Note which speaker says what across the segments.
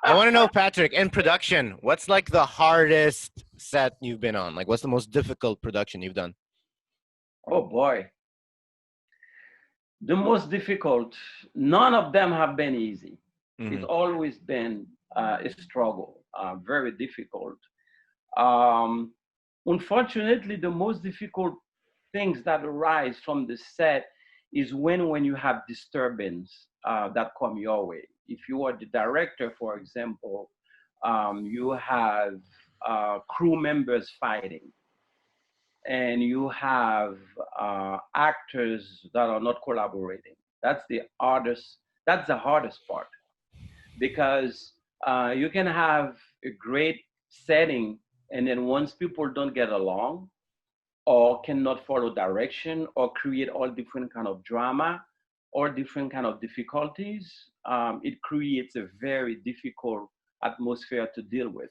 Speaker 1: I want to know, Patrick, in production, what's like the hardest set you've been on? Like, what's the most difficult production you've done?
Speaker 2: Oh boy, the most difficult. None of them have been easy. It's
Speaker 1: Hmm.
Speaker 2: always been a struggle, very difficult. Um, Unfortunately, the most difficult things that arise from the set is when you have disturbance that come your way. If you are the director, for example, you have crew members fighting, and you have actors that are not collaborating. That's the hardest. That's the hardest part because you can have a great setting, and then once people don't get along or cannot follow direction or create all different kind of drama or different kind of difficulties, it creates a very difficult atmosphere to deal with.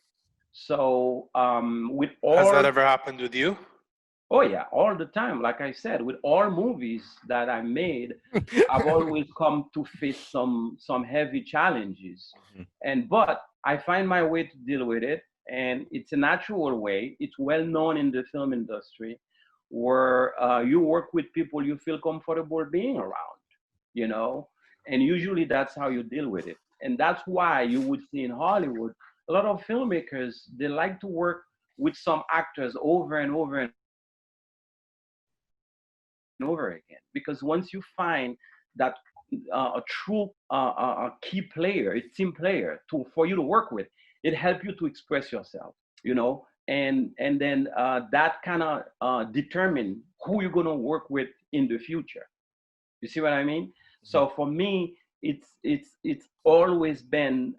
Speaker 2: So with
Speaker 3: Has that
Speaker 2: all,
Speaker 3: ever happened with you?
Speaker 2: oh yeah, all the time, like I said, with all movies that I made, I've always come to face some heavy challenges, and but I find my way to deal with it, and it's a natural way. It's well known in the film industry, where you work with people you feel comfortable being around, you know, and usually that's how you deal with it, and that's why you would see in Hollywood a lot of filmmakers, they like to work with some actors over and over and over again, because once you find that a true key player, a team player to for you to work with, it helps you to express yourself, you know, and then that kind of determine who you're gonna work with in the future. You see what I mean? So for me, it's always been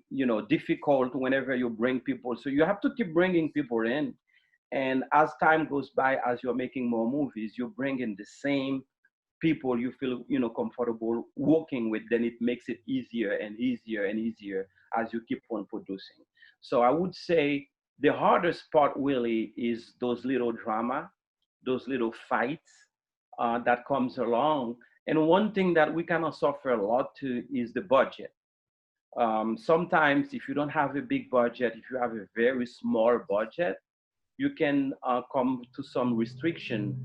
Speaker 2: you know, difficult whenever you bring people. So you have to keep bringing people in, and as time goes by, as you're making more movies, you bring in the same people you feel, you know, comfortable working with. Then it makes it easier and easier and easier as you keep on producing. So I would say the hardest part really is those little drama, those little fights that comes along. And one thing that we kind of suffer a lot too is the budget. Sometimes if you don't have a big budget, if you have a very small budget, you can come to some restriction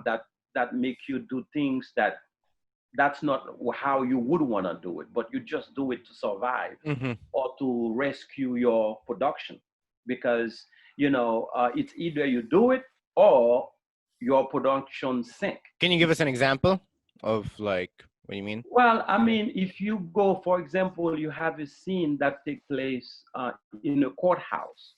Speaker 2: that make you do things that's not how you would want to do it, but you just do it to survive
Speaker 1: Hmm.
Speaker 2: or to rescue your production, because you know it's either you do it or your production sink.
Speaker 1: Can you give us an example of like what you mean?
Speaker 2: Well, I mean, if you go, for example, you have a scene that take place in a courthouse,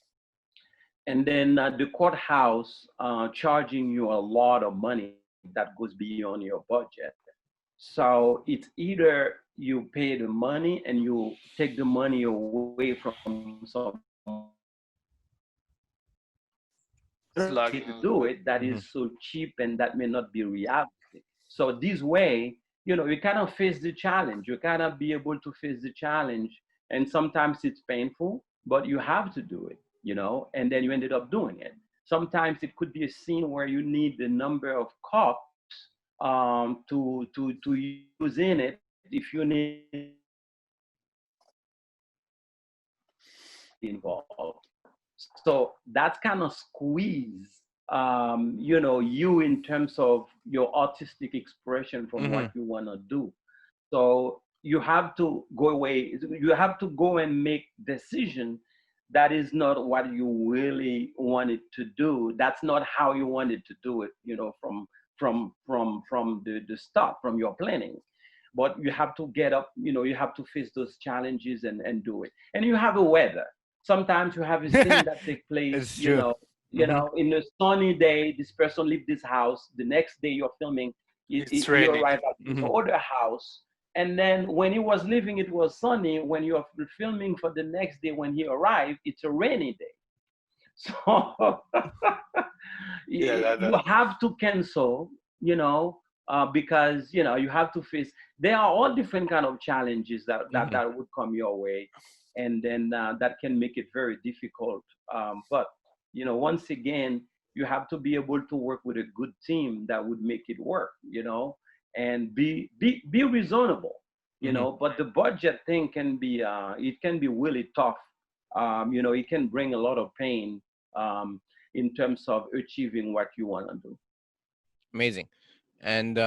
Speaker 2: and then the courthouse charging you a lot of money that goes beyond your budget. So it's either you pay the money and you take the money away from some
Speaker 3: It's
Speaker 2: way to
Speaker 3: lagging a little
Speaker 2: do
Speaker 3: bit.
Speaker 2: it that
Speaker 1: Hmm.
Speaker 2: is so cheap and that may not be realistic. So this way, you know, you kind of face the challenge. You kind of be able to face the challenge, and sometimes it's painful, but you have to do it, you know, and then you ended up doing it. Sometimes it could be a scene where you need the number of cops to use in it if you need involved. So that's kind of squeeze, you know, you in terms of your artistic expression from
Speaker 1: Hmm.
Speaker 2: what you want to do. So you have to go away. You have to go and make decision that is not what you really wanted to do. That's not how you wanted to do it. You know, from the start, from your planning. But you have to get up. You know, you have to face those challenges and do it. And you have a weather. Sometimes you have a scene that take place.
Speaker 1: It's true.
Speaker 2: You
Speaker 1: Hmm.
Speaker 2: know, in a sunny day, this person leave this house. The next day you're filming,
Speaker 3: It's
Speaker 2: he
Speaker 3: raining.
Speaker 2: arrived at this
Speaker 1: Hmm.
Speaker 2: other house, and then when he was leaving it was sunny. When you're filming for the next day, when he arrived, it's a rainy day. So
Speaker 3: Yeah,
Speaker 2: you have to cancel, you know, because you know you have to face. There are all different kind of challenges
Speaker 1: Hmm.
Speaker 2: that would come your way, and then that can make it very difficult. But you know, once again, you have to be able to work with a good team that would make it work, you know, and be reasonable. you know. But the budget thing can be it can be really tough. You know, it can bring a lot of pain in terms of achieving what you want to do.
Speaker 1: Amazing. And